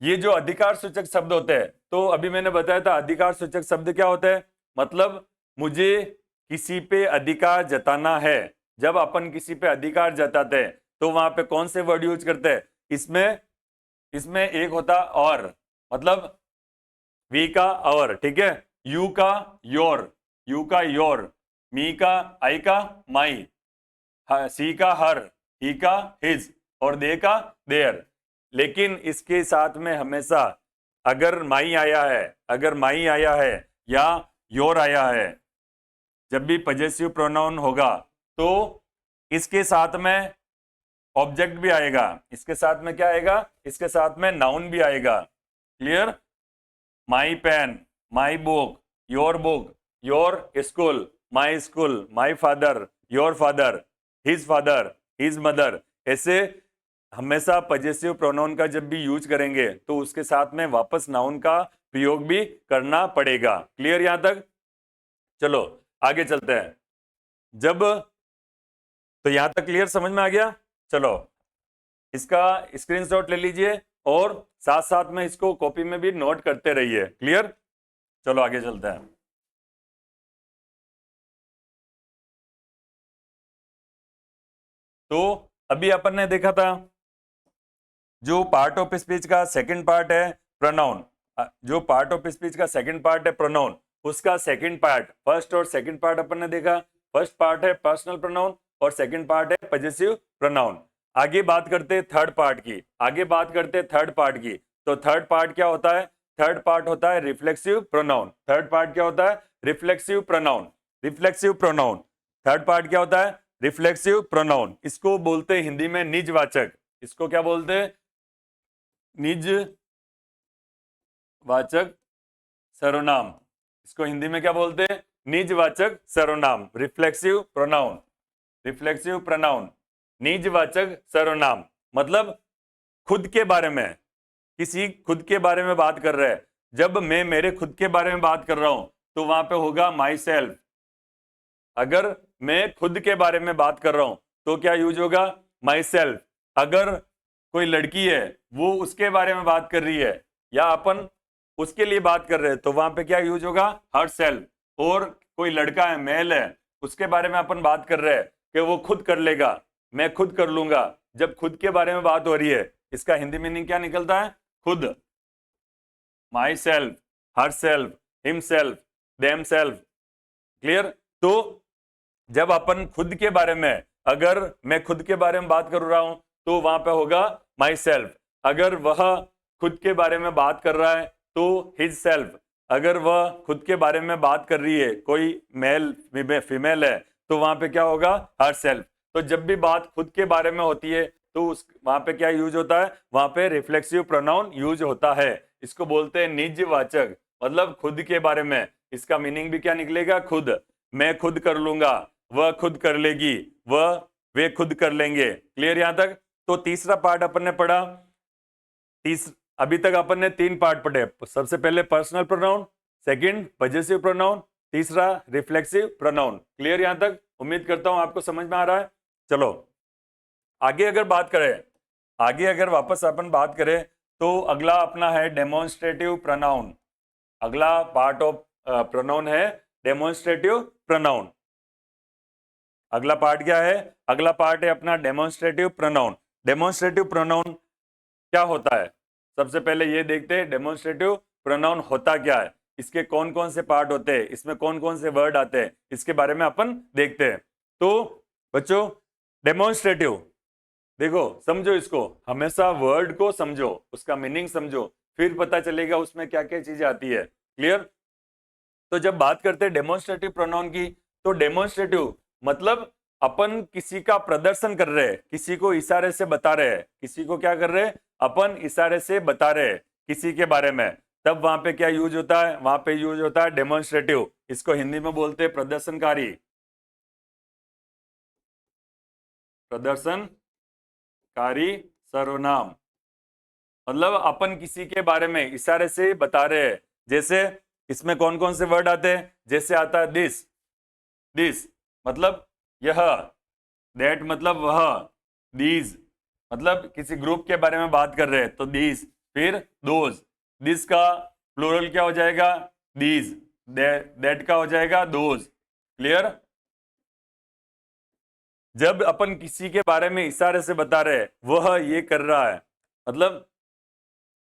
ये जो अधिकार सूचक शब्द होते हैं, तो अभी मैंने बताया था अधिकार सूचक शब्द क्या होते हैं, मतलब मुझे किसी पे अधिकार जताना है। जब अपन किसी पे अधिकार जताते हैं तो वहां पे कौन से वर्ड यूज करते हैं, इसमें एक होता और, मतलब वी का और, ठीक है, यू का योर, यू का योर, मी का आई का माई, सी का हर, ही का हिज और दे का देयर। लेकिन इसके साथ में हमेशा अगर माई आया है या योर आया है, जब भी पजेसिव प्रोनाउन होगा तो इसके साथ में ऑब्जेक्ट भी आएगा, इसके साथ में क्या आएगा, इसके साथ में नाउन भी आएगा। Clear? My pen, my book, your school, my father, your father, his mother. ऐसे हमेशा पजेसिव प्रोनाउन का जब भी यूज करेंगे तो उसके साथ में वापस नाउन का प्रयोग भी करना पड़ेगा। क्लियर यहां तक? चलो आगे चलते हैं। तो यहां तक क्लियर, समझ में आ गया? चलो इसका स्क्रीनशॉट ले लीजिए और साथ साथ में इसको कॉपी में भी नोट करते रहिए। क्लियर? चलो आगे चलते हैं। तो अभी अपन ने देखा था जो पार्ट ऑफ स्पीच का सेकंड पार्ट है प्रोनाउन, जो पार्ट ऑफ स्पीच का सेकंड पार्ट है प्रोनाउन, उसका सेकंड पार्ट, फर्स्ट और सेकंड पार्ट अपन ने देखा। फर्स्ट पार्ट है पर्सनल प्रोनाउन और सेकंड पार्ट है पजेसिव प्रोनाउन। आगे बात करते हैं थर्ड पार्ट की, तो थर्ड पार्ट क्या होता है? थर्ड पार्ट होता है रिफ्लेक्सिव प्रोनाउन। थर्ड पार्ट क्या होता है? Reflexive pronoun. थर्ड पार्ट क्या होता है? Reflexive pronoun. इसको बोलते हैं हिंदी में निजवाचक। इसको क्या बोलते हैं? निजवाचक सर्वनाम। इसको हिंदी में क्या बोलते हैं? निजवाचक सर्वनाम। रिफ्लेक्सिव प्रोनाउन, निजवाचक सर्वनाम मतलब खुद के बारे में, खुद के बारे में बात कर रहे हैं। जब मैं मेरे खुद के बारे में बात कर रहा हूं तो वहां पे होगा माई सेल्फ। अगर मैं खुद के बारे में बात कर रहा हूं तो क्या यूज होगा? My self. अगर कोई लड़की है, वो उसके बारे में बात कर रही है या अपन उसके लिए बात कर रहे हैं तो वहां पे क्या यूज होगा? Her self. और कोई लड़का है, मेल है, उसके बारे में अपन बात कर रहे हैं कि वो खुद कर लेगा, मैं खुद कर लूंगा। जब खुद के बारे में बात हो रही है, इसका हिंदी मीनिंग क्या निकलता है? खुद। My self, her self, him self, them self. Clear? तो जब अपन खुद के बारे में, अगर मैं खुद के बारे में बात कर रहा हूं तो वहां पे होगा माई सेल्फ। अगर वह खुद के बारे में बात कर रहा है तो हिज सेल्फ। अगर वह खुद के बारे में बात कर रही है, कोई मेल फीमेल है, तो वहां पे क्या होगा? Her self. तो जब भी बात खुद के बारे में होती है तो वहां पे क्या यूज होता है? वहां पे रिफ्लेक्सिव प्रोनाउन यूज होता है। इसको बोलते हैं निजवाचक, मतलब खुद के बारे में। इसका मीनिंग भी क्या निकलेगा? खुद। मैं खुद कर लूंगा, वह खुद कर लेगी, वे खुद कर लेंगे। क्लियर यहां तक? तो तीसरा पार्ट अपन ने पढ़ा। अभी तक अपन ने 3 पार्ट पढ़े। सबसे पहले personal pronoun, second possessive pronoun, तीसरा रिफ्लेक्सिव प्रोनाउन। क्लियर यहां तक? उम्मीद करता हूं आपको समझ में आ रहा है। चलो आगे अगर वापस अपन बात करें तो अगला अपना है डेमोन्स्ट्रेटिव प्रोनाउन। अगला पार्ट ऑफ प्रोनाउन है डेमोन्स्ट्रेटिव प्रोनाउन। अगला पार्ट क्या है? अगला पार्ट है अपना डेमोन्स्ट्रेटिव प्रोनाउन। डेमोन्स्ट्रेटिव प्रोनाउन क्या होता है? सबसे पहले ये देखते हैं डेमोन्स्ट्रेटिव प्रोनाउन होता क्या है, इसके कौन कौन से पार्ट होते हैं, इसमें कौन कौन से वर्ड आते हैं, इसके बारे में अपन देखते हैं। तो बच्चों डेमोन्स्ट्रेटिव, देखो समझो इसको, हमेशा वर्ड को समझो, उसका मीनिंग समझो, फिर पता चलेगा उसमें क्या क्या चीजें आती है। क्लियर? तो जब बात करते हैं डेमोन्स्ट्रेटिव प्रोनाउन की, तो डेमोन्स्ट्रेटिव मतलब अपन किसी का प्रदर्शन कर रहे हैं, किसी को इशारे से बता रहे हैं, किसी को क्या कर रहे हैं, अपन इशारे से बता रहे हैं किसी के बारे में, तब वहां पे क्या यूज होता है? वहां पे यूज होता है डेमोन्स्ट्रेटिव। इसको हिंदी में बोलते हैं प्रदर्शनकारी। प्रदर्शनकारी सर्वनाम मतलब अपन किसी के बारे में इशारे से बता रहे हैं। जैसे इसमें कौन कौन से वर्ड आते हैं? जैसे आता है दिस, दिस मतलब यह, दैट मतलब वह, दीज मतलब किसी ग्रुप के बारे में बात कर रहे हैं तो दीज, फिर दोज, दिस का प्लूरल क्या हो जाएगा? दीज, दैट का हो जाएगा दोज। क्लियर? जब अपन किसी के बारे में इशारे से बता रहे हैं वह ये कर रहा है, मतलब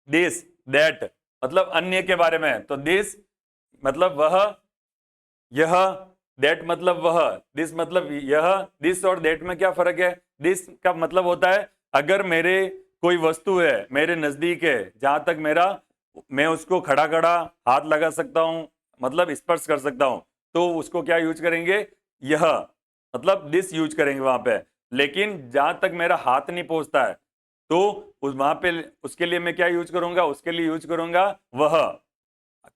दिस, दैट मतलब अन्य के बारे में, तो दिस मतलब वह, यह, दैट मतलब वह, दिस मतलब यह। दिस और दैट में क्या फर्क है? दिस का मतलब होता है अगर मेरे कोई वस्तु है मेरे नजदीक है, जहां तक मेरा, मैं उसको खड़ा खड़ा हाथ लगा सकता हूं, मतलब स्पर्श कर सकता हूं, तो उसको क्या यूज करेंगे? यह मतलब दिस यूज करेंगे वहां पे। लेकिन जहां तक मेरा हाथ नहीं पहुंचता है तो उस वहां पे उसके लिए मैं क्या यूज करूंगा? उसके लिए यूज करूंगा वह।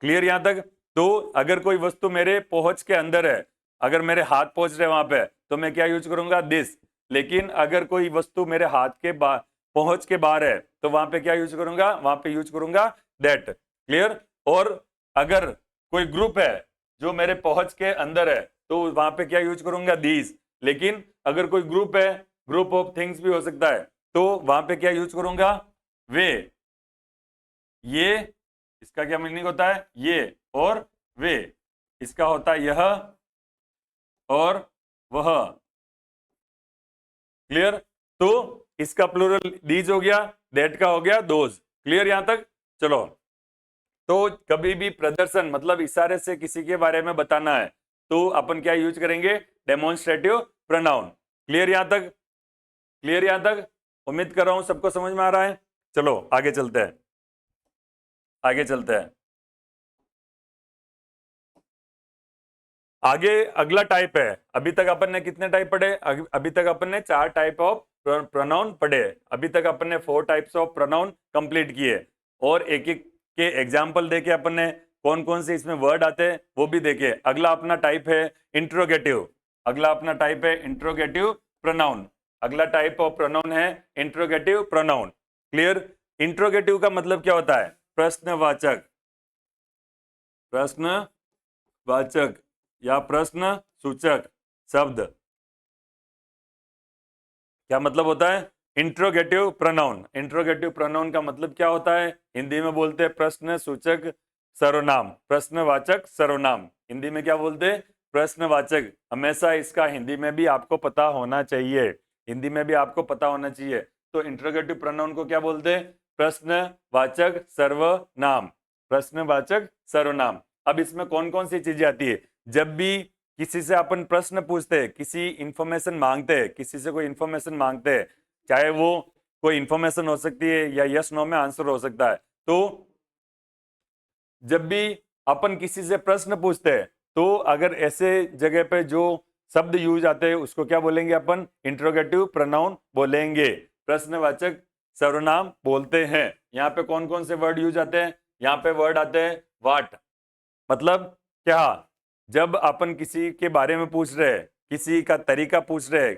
क्लियर यहां तक? तो अगर कोई वस्तु मेरे पहुंच के अंदर है, अगर मेरे हाथ पहुंच रहे वहां पे, तो मैं क्या यूज करूंगा? दिस। लेकिन अगर कोई वस्तु मेरे हाथ के पहुंच के बाहर है तो वहां पे क्या यूज करूंगा? वहां पे यूज करूंगा दैट। क्लियर? और अगर कोई ग्रुप है जो मेरे पहुंच के अंदर है तो वहां पे क्या यूज करूंगा? दीज। लेकिन अगर कोई ग्रुप है, ग्रुप ऑफ थिंग्स भी हो सकता है, तो वहां पे क्या यूज करूंगा? वे। ये, इसका क्या मीनिंग होता है? ये और वे। इसका होता है यह और वह। क्लियर? तो इसका प्लूरल दीज हो गया, दैट का हो गया दोज। क्लियर यहां तक? चलो, तो कभी भी प्रदर्शन मतलब इशारे से किसी के बारे में बताना है तो अपन क्या यूज करेंगे? Demonstrative pronoun. क्लियर यहां तक? क्लियर यहां तक? उम्मीद कर रहा हूं सबको समझ में आ रहा है। चलो आगे चलते हैं, आगे चलते हैं। आगे अगला टाइप है, अभी तक अपन ने कितने टाइप पढ़े? अभी तक अपन ने 4 टाइप ऑफ प्रोनाउन पढ़े। अभी तक अपन ने 4 टाइप्स ऑफ प्रोनाउन कंप्लीट किए, और एक एक के एग्जाम्पल देके अपन ने कौन कौन से इसमें वर्ड आते हैं वो भी देखे। अगला अपना टाइप है इंट्रोगेटिव। अगला अपना टाइप है इंट्रोगेटिव प्रोनाउन। अगला टाइप ऑफ प्रोनाउन है इंट्रोगेटिव प्रोनाउन। क्लियर? इंट्रोगेटिव का मतलब क्या होता है? प्रश्नवाचक, प्रश्नवाचक या प्रश्न सूचक शब्द। क्या मतलब होता है? Interrogative pronoun. इंट्रोगेटिव प्रोनाउन का मतलब क्या होता है? हिंदी में बोलते हैं प्रश्न सूचक सर्वनाम, प्रश्नवाचक सर्वनाम। हिंदी में क्या बोलते हैं? प्रश्नवाचक। हमेशा इसका हिंदी में भी आपको पता होना चाहिए, हिंदी में भी आपको पता होना चाहिए। तो इंट्रोगेटिव प्रोनाउन को क्या बोलते हैं? प्रश्नवाचक सर्वनाम, प्रश्नवाचक सर्वनाम। अब इसमें कौन कौन सी चीजें आती है? जब भी किसी से अपन प्रश्न पूछते हैं, किसी इंफॉर्मेशन मांगते हैं, किसी से कोई इंफॉर्मेशन मांगते हैं, चाहे वो कोई इंफॉर्मेशन हो सकती है या यस नो में आंसर हो सकता है, तो जब भी अपन किसी से प्रश्न पूछते हैं तो अगर ऐसे जगह पे जो शब्द यूज आते हैं उसको क्या बोलेंगे? अपन इंट्रोगेटिव प्रोनाउन बोलेंगे, प्रश्नवाचक सर्वनाम बोलते हैं। यहाँ पे कौन कौन से वर्ड यूज आते हैं? यहाँ पे वर्ड आते हैं व्हाट, मतलब क्या। जब अपन किसी के बारे में पूछ रहे हैं, किसी का तरीका पूछ रहे हैं,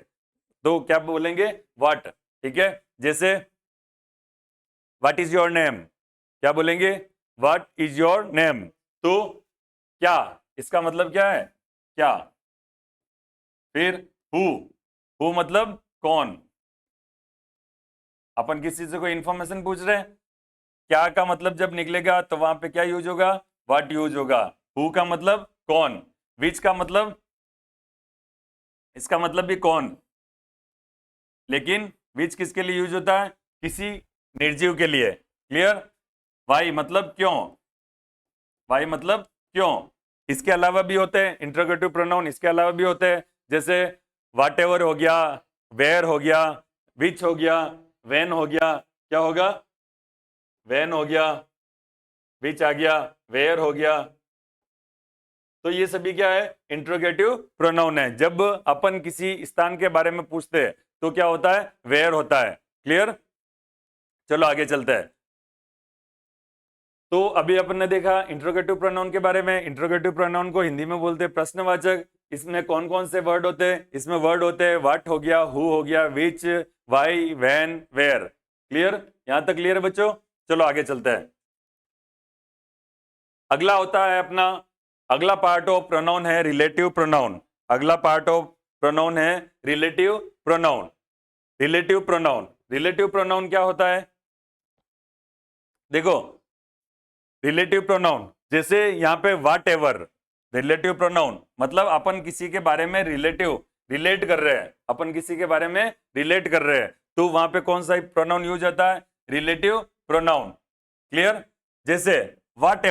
तो क्या बोलेंगे? व्हाट। ठीक है? जैसे व्हाट इज योर नेम, क्या बोलेंगे? What is your name. तो क्या, इसका मतलब क्या है? क्या। फिर हु मतलब कौन। अपन किसी से कोई इंफॉर्मेशन पूछ रहे हैं, क्या का मतलब जब निकलेगा तो वहां पे क्या यूज होगा? व्हाट यूज होगा। हु का मतलब कौन, विच का मतलब, इसका मतलब भी कौन, लेकिन विच किसके लिए यूज होता है, किसी निर्जीव के लिए। क्लियर। वाई मतलब क्यों, वाई मतलब क्यों। इसके अलावा भी होते हैं इंट्रोगेटिव प्रोनाउन, इसके अलावा भी होते हैं, जैसे वाट एवर हो गया, वेयर हो गया, विच हो गया, वेन हो गया, क्या होगा, वेन हो गया, विच आ गया, वेयर हो गया। तो ये सभी क्या है, इंट्रोगेटिव प्रोनाउन है। जब अपन किसी स्थान के बारे में पूछते हैं तो क्या होता है, वेयर होता है। क्लियर। चलो आगे चलते हैं। तो अभी अपन ने देखा इंट्रोगेटिव प्रोनाउन के बारे में। इंट्रोगेटिव प्रोनाउन को हिंदी में बोलते हैं प्रश्नवाचक। इसमें कौन कौन से वर्ड होते हैं, इसमें वर्ड होते हैं व्हाट हो गया, हु हो गया, विच, वाई, व्हेन, वेयर। क्लियर, यहां तक क्लियर है बच्चों। चलो आगे चलते हैं। अगला होता है अपना, अगला पार्ट ऑफ प्रोनाउन है रिलेटिव प्रोनाउन। अगला पार्ट ऑफ प्रोनाउन है relative pronoun. Relative pronoun, relative pronoun क्या होता है, देखो रिलेटिव प्रोनाउन जैसे यहाँ पे वाट एवर, रिलेटिव प्रोनाउन मतलब अपन किसी के बारे में रिलेट कर रहे हैं, अपन किसी के बारे में रिलेट कर रहे हैं, तो वहां पे कौन सा प्रोनाउन यूज होता है, रिलेटिव प्रोनाउन। क्लियर। जैसे वाट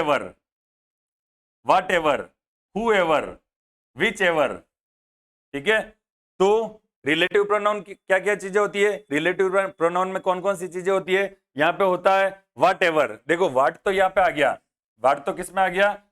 ever, whoever, whichever. ठीक है। तो रिलेटिव प्रोनाउन की क्या क्या चीजें होती है, रिलेटिव प्रोनाउन में कौन कौन सी चीजें होती है, यहाँ पे होता है वाट एवर। देखो वाट तो यहाँ पे आ गया, वाट तो किस में आ गया,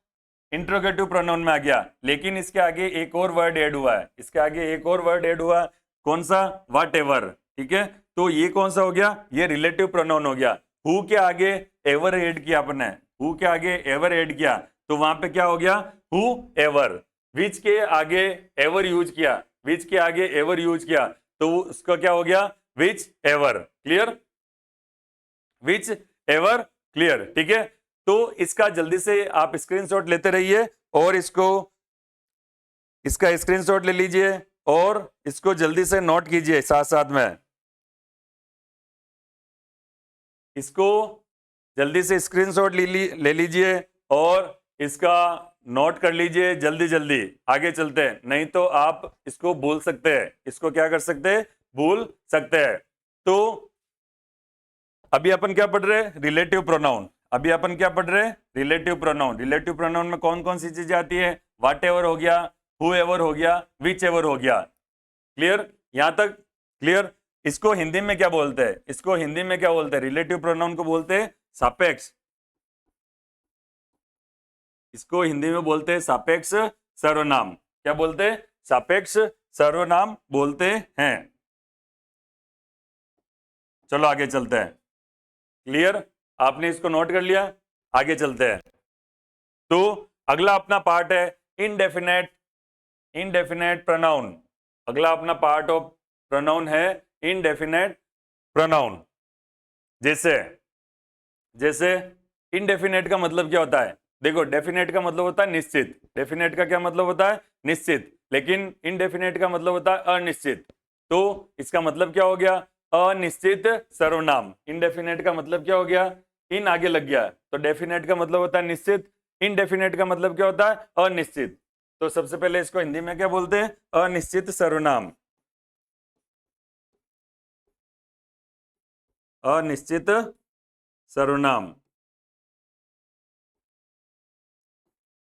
इंट्रोगेटिव प्रोनाउन में आ गया, लेकिन इसके आगे एक और वर्ड ऐड हुआ है, इसके आगे एक और वर्ड ऐड हुआ, कौन सा, वाट एवर। ठीक है। तो ये कौन सा हो गया, ये रिलेटिव प्रोनाउन हो गया। हु के आगे एवर ऐड किया अपने, हु के आगे एवर ऐड किया, तो वहां पे क्या हो गया, हु एवर। विच के आगे एवर यूज किया, विच के आगे एवर यूज किया, तो उसका क्या हो गया, which ever. Clear, which ever. Clear. ठीक है। तो इसका जल्दी से आप स्क्रीनशॉट लेते रहिए और इसका स्क्रीनशॉट ले लीजिए और इसको जल्दी से नोट कीजिए साथ साथ में, इसको जल्दी से स्क्रीनशॉट ले लीजिए और इसका नोट कर लीजिए जल्दी जल्दी। आगे चलते हैं, नहीं तो आप इसको भूल सकते हैं, इसको क्या कर सकते हैं, भूल सकते हैं। तो अभी अपन क्या पढ़ रहे हैं, रिलेटिव प्रोनाउन। अभी अपन क्या पढ़ रहे हैं, रिलेटिव प्रोनाउन। रिलेटिव प्रोनाउन में कौन कौन सी चीजें आती है, वाट एवर हो गया, हु एवर हो गया, विच एवर हो गया। क्लियर, यहां तक क्लियर। इसको हिंदी में क्या बोलते हैं, इसको हिंदी में क्या बोलते हैं, रिलेटिव प्रोनाउन को बोलते हैं सापेक्ष। इसको हिंदी में बोलते हैं सापेक्ष सर्वनाम। क्या बोलते हैं, सापेक्ष सर्वनाम बोलते हैं। चलो आगे चलते हैं। क्लियर, आपने इसको नोट कर लिया, आगे चलते हैं। तो अगला अपना पार्ट है इनडेफिनेट प्रोनाउन। अगला अपना पार्ट ऑफ प्रोनाउन है इनडेफिनेट प्रोनाउन। जैसे जैसे इनडेफिनेट का मतलब क्या होता है, देखो डेफिनेट का मतलब होता है निश्चित, डेफिनेट का क्या मतलब होता है, निश्चित, लेकिन इनडेफिनेट का मतलब होता है अनिश्चित। तो इसका मतलब क्या हो गया, अनिश्चित सर्वनाम। इनडेफिनेट का मतलब क्या हो गया, इन आगे लग गया, तो डेफिनेट का मतलब होता है निश्चित, इनडेफिनेट का मतलब क्या होता है, अनिश्चित। तो सबसे पहले इसको हिंदी में क्या बोलते हैं, अनिश्चित सर्वनाम। अनिश्चित सर्वनाम।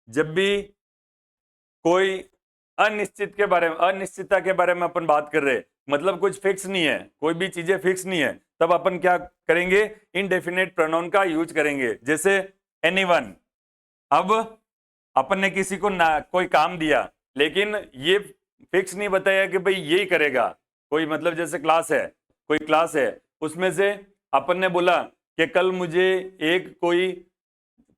जब भी कोई अनिश्चित के बारे में, अनिश्चितता के बारे में अपन बात कर रहे हैं, मतलब कुछ फिक्स नहीं है, कोई भी चीजें फिक्स नहीं है, तब अपन क्या करेंगे, इनडेफिनेट प्रोनाउन का यूज करेंगे। जैसे एनीवन, अब अपन ने किसी को कोई काम दिया, लेकिन ये फिक्स नहीं बताया कि भाई यही करेगा। कोई मतलब जैसे क्लास है, कोई क्लास है, उसमें से अपन ने बोला कि कल मुझे एक कोई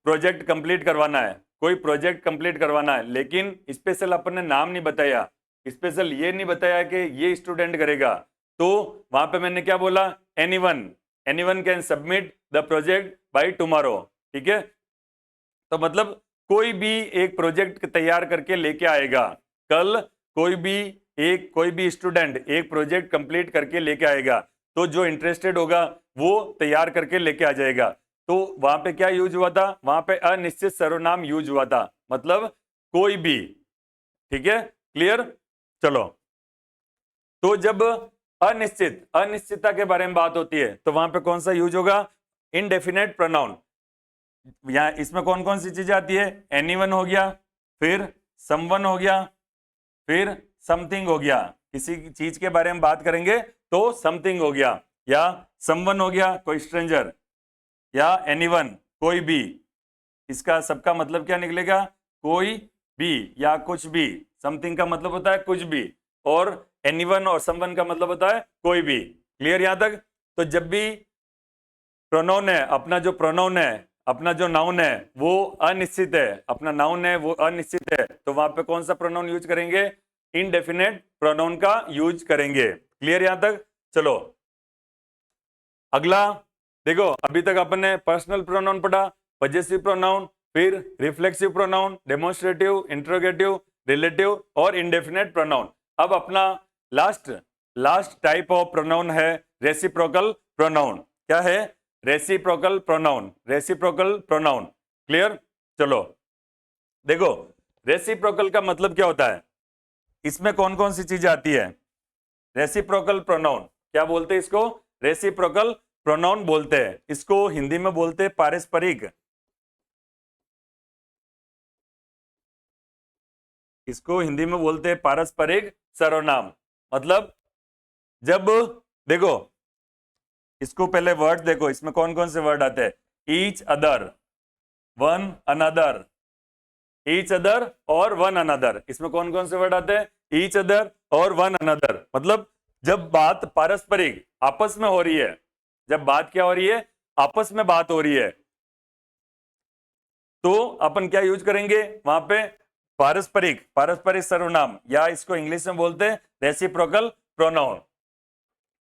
प्रोजेक्ट कंप्लीट करवाना है, कोई प्रोजेक्ट कंप्लीट करवाना है, लेकिन स्पेशल अपन ने नाम नहीं बताया, स्पेशल ये नहीं बताया कि ये स्टूडेंट करेगा, तो वहां पे मैंने क्या बोला, anyone can submit the project by tomorrow. ठीक है। तो मतलब कोई भी एक प्रोजेक्ट तैयार करके लेके आएगा, कल कोई भी स्टूडेंट एक प्रोजेक्ट कंप्लीट करके लेके आएगा, तो जो इंटरेस्टेड होगा वो तैयार करके लेके आ जाएगा। तो वहां पे क्या यूज हुआ था, वहां पे अनिश्चित सर्वनाम यूज हुआ था, मतलब कोई भी। ठीक है, क्लियर। चलो, तो जब अनिश्चितता के बारे में बात होती है तो वहां पे कौन सा यूज होगा, इनडेफिनेट प्रोनाउन। यहाँ इसमें कौन कौन सी चीजें आती है, एनीवन हो गया, फिर समवन हो गया, फिर समथिंग हो गया। किसी चीज के बारे में बात करेंगे तो समथिंग हो गया, या समवन हो गया कोई स्ट्रेंजर, या एनीवन कोई भी। इसका सबका मतलब क्या निकलेगा, कोई भी या कुछ भी। समथिंग का मतलब होता है कुछ भी, और एनीवन और समवन का मतलब होता है कोई भी। क्लियर यहां तक। तो जब भी प्रोनाउन है, अपना जो प्रोनाउन है, अपना जो नाउन है वो अनिश्चित है, अपना नाउन है वो अनिश्चित है, तो वहां पे कौन सा प्रोनाउन यूज करेंगे, इनडेफिनेट प्रोनाउन का यूज करेंगे। क्लियर यहां तक। चलो अगला देखो, अभी तक अपन ने पर्सनल प्रोनाउन पढ़ा, पजेसिव प्रोनाउन, फिर reflexive pronoun, demonstrative, interrogative, relative और इंडेफिनेट प्रोनाउन। अब अपना लास्ट टाइप ऑफ प्रोनाउन है रेसिप्रोकल प्रोनाउन। क्या है, reciprocal pronoun, reciprocal pronoun. Clear. चलो देखो, रेसिप्रोकल का मतलब क्या होता है, इसमें कौन कौन सी चीजें आती है। रेसिप्रोकल प्रोनाउन क्या बोलते हैं, इसको रेसिप्रोकल प्रोनाउन बोलते हैं। इसको हिंदी में बोलते हैं पारस्परिक, इसको हिंदी में बोलते हैं पारस्परिक सर्वनाम। मतलब जब देखो, इसको पहले वर्ड देखो, इसमें कौन कौन से वर्ड आते हैं, each other, one another, each other और वन अनदर। इसमें कौन कौन से वर्ड आते हैं, ईच अदर और वन अनदर। मतलब जब बात पारस्परिक आपस में हो रही है, जब बात क्या हो रही है, आपस में बात हो रही है, तो अपन क्या यूज करेंगे वहां पे, पारस्परिक सर्वनाम, या इसको इंग्लिश में बोलते हैं रेसिप्रोकल प्रोनाउन।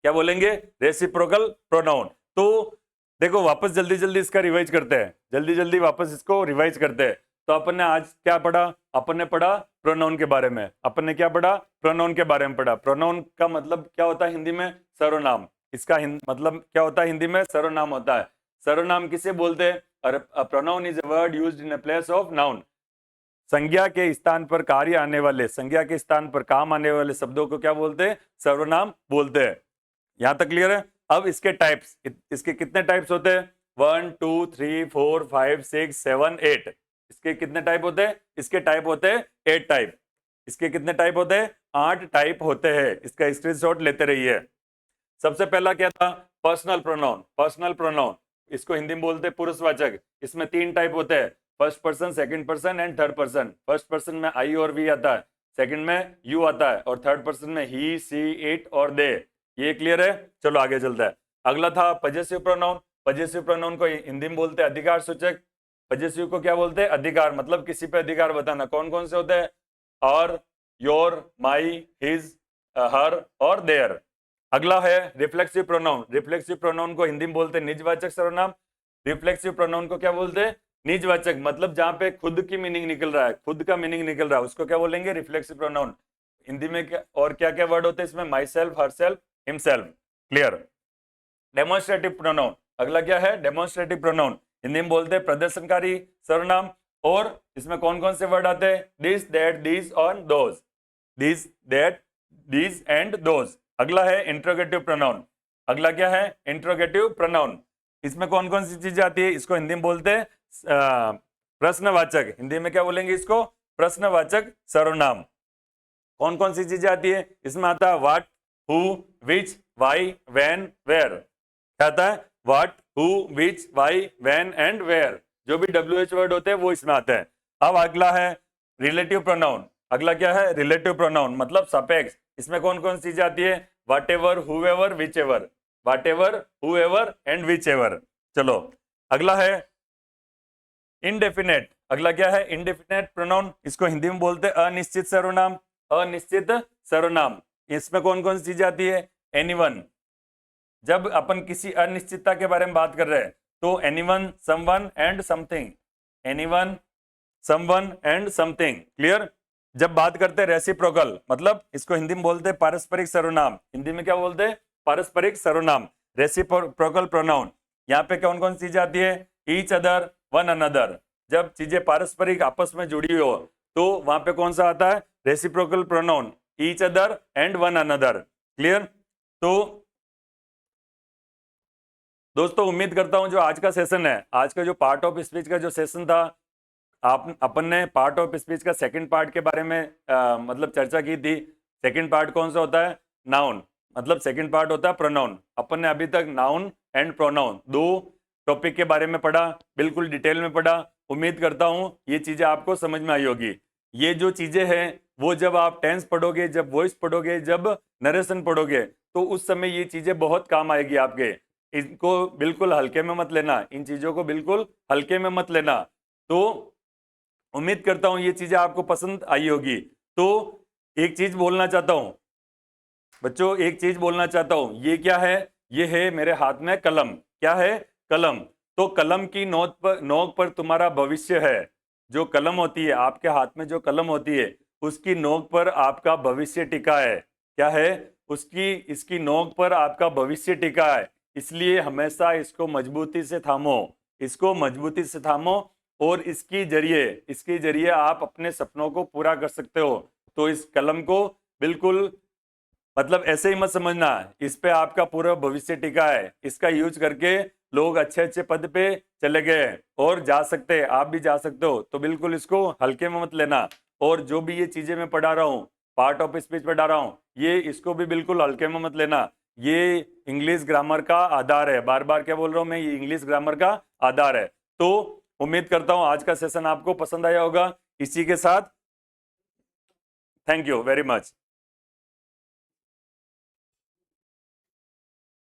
क्या बोलेंगे, रेसिप्रोकल प्रोनाउन। तो देखो वापस जल्दी जल्दी इसका रिवाइज करते हैं, जल्दी जल्दी वापस इसको रिवाइज करते हैं। तो अपन ने आज क्या पढ़ा, अपन ने पढ़ा प्रोनाउन के बारे में। अपन ने क्या पढ़ा, प्रोनाउन के बारे में पढ़ा। प्रोनाउन का मतलब क्या होता है हिंदी में, सर्वनाम। इसका मतलब क्या होता है हिंदी में, सर्वनाम होता है। सर्वनाम किसे बोलते हैं, pronoun is a word used in a place of noun. संज्ञा के स्थान पर कार्य आने वाले, संज्ञा के स्थान पर काम आने वाले शब्दों को क्या बोलते हैं, सर्वनाम बोलते हैं। यहां तक क्लियर है। अब इसके टाइप्स, इसके कितने टाइप्स होते हैं, 1 2 3 4 5 6 7 8। इसके कितने टाइप होते हैं, इसके टाइप होते हैं 8 टाइप। इसके कितने टाइप होते हैं, 8 टाइप होते हैं। इसका स्क्रीनशॉट लेते रहिए। सबसे पहला क्या था, पर्सनल प्रोनाउन। पर्सनल प्रोनाउन इसको हिंदी में बोलते हैं पुरुषवाचक। इसमें 3 टाइप होते हैं, first person, second person and third person. First person में आई और वी आता है, सेकंड में यू आता है, और थर्ड पर्सन में ही, सी, इट और दे। ये क्लियर है। चलो आगे चलता है। अगला था पजेसिव प्रोनाउन। पजेसिव प्रोनाउन को हिंदी में बोलते हैं अधिकार सूचक। पजेसिव को क्या बोलते हैं, अधिकार, मतलब किसी पे अधिकार बताना। कौन कौन से होते हैं, और, योर, माई, हिज, हर और देयर। अगला है रिफ्लेक्सिव प्रोनाउन। रिफ्लेक्सिव प्रोनाउन को हिंदी में बोलते हैं निजवाचक सर्वनाम। रिफ्लेक्सिव प्रोनाउन को क्या बोलते हैं, निजवाचक, मतलब जहां पे खुद की मीनिंग निकल रहा है, खुद का मीनिंग निकल रहा है, उसको क्या बोलेंगे, रिफ्लेक्सिव प्रोनाउन। हिंदी में क्या और क्या क्या वर्ड होते हैं इसमें, my self, her self, himself. Clear. Demonstrative pronoun, अगला क्या है, डेमोन्स्ट्रेटिव प्रोनाउन। हिंदी में बोलते हैं प्रदर्शनकारी सर्वनाम। और इसमें कौन कौन से वर्ड आते हैं, दिस, दैट, दीज और those. This, that, these and those. अगला है इंट्रोगेटिव प्रोनाउन। अगला क्या है, इंट्रोगेटिव प्रोनाउन। इसमें कौन कौन सी चीजें आती है, इसको हिंदी में बोलते हैं प्रश्नवाचक। हिंदी में क्या बोलेंगे इसको, प्रश्नवाचक सर्वनाम। कौन कौन सी चीजें आती है, इसमें आता है what, who, which, why, when, where. क्या आता है, what, who, which, why, when and where. जो भी WH वर्ड होते हैं वो इसमें आते हैं। अब अगला है रिलेटिव प्रोनाउन। अगला क्या है, रिलेटिव प्रोनाउन, मतलब सापेक्ष। इसमें कौन कौन सी चीजें आती है, what ever, whoever, which ever. What ever, who ever and which ever. चलो अगला है इनडेफिनेट। अगला क्या है, इनडेफिनेट प्रोनाउन। इसको हिंदी में बोलते हैं अनिश्चित सर्वनाम। अनिश्चित सर्वनाम, इसमें कौन कौन सी चीजें आती है, एनीवन। जब अपन किसी अनिश्चितता के बारे में बात कर रहे हैं तो anyone, someone and something. Anyone, someone and something. Clear. जब बात करते हैं रेसिप्रोकल, मतलब इसको हिंदी में बोलते हैं पारस्परिक सर्वनाम। हिंदी में क्या बोलते हैं, पारस्परिक सर्वनाम, रेसिप्रोकल प्रोनाउन। यहाँ पे कौन कौन सी चीजें आती है, ईच अदर, वन अनदर। जब चीजें पारस्परिक आपस में जुड़ी हो तो वहां पे कौन सा आता है? Reciprocal pronoun, each other and one another. Clear? तो दोस्तों उम्मीद करता हूं जो आज का सेशन है, आज का जो पार्ट ऑफ स्पीच का जो सेशन था, आप अपन ने पार्ट ऑफ स्पीच का सेकंड पार्ट के बारे में मतलब चर्चा की थी। सेकंड पार्ट कौन सा होता है? नाउन। मतलब सेकंड पार्ट होता है प्रोनाउन। अपन ने अभी तक नाउन एंड प्रोनाउन दो टॉपिक के बारे में पढ़ा, बिल्कुल डिटेल में पढ़ा। उम्मीद करता हूं ये चीजें आपको समझ में आई होगी। ये जो चीजें हैं वो जब आप टेंस पढ़ोगे, जब वॉइस पढ़ोगे, जब नरेशन पढ़ोगे, तो उस समय ये चीजें बहुत काम आएगी आपके। इनको बिल्कुल हल्के में मत लेना, इन चीजों को बिल्कुल हल्के में मत लेना। तो उम्मीद करता हूं ये चीजें आपको पसंद आई होगी। तो एक चीज बोलना चाहता हूं बच्चों, एक चीज बोलना चाहता हूं। ये क्या है? ये है मेरे हाथ में कलम। क्या है? कलम। तो कलम की नोक पर तुम्हारा भविष्य है। जो कलम होती है, आपके हाथ में जो कलम होती है, उसकी नोक पर आपका भविष्य टिका है। क्या है? इसकी नोक पर आपका भविष्य टिका है। इसलिए हमेशा इसको मजबूती से थामो, इसको मजबूती से थामो, और इसके जरिए आप अपने सपनों को पूरा कर सकते हो। तो इस कलम को बिल्कुल मतलब ऐसे ही मत समझना, इस पे आपका पूरा भविष्य टिका है। इसका यूज करके लोग अच्छे अच्छे पद पे चले गए और जा सकते हैं, आप भी जा सकते हो। तो बिल्कुल इसको हल्के में मत लेना। और जो भी ये चीजें मैं पढ़ा रहा हूँ, पार्ट ऑफ स्पीच पढ़ा रहा हूँ, ये इसको भी बिल्कुल हल्के में मत लेना। ये इंग्लिश ग्रामर का आधार है। बार बार क्या बोल रहा हूँ मैं? ये इंग्लिश ग्रामर का आधार है। तो उम्मीद करता हूँ आज का सेशन आपको पसंद आया होगा। इसी के साथ थैंक यू वेरी मच।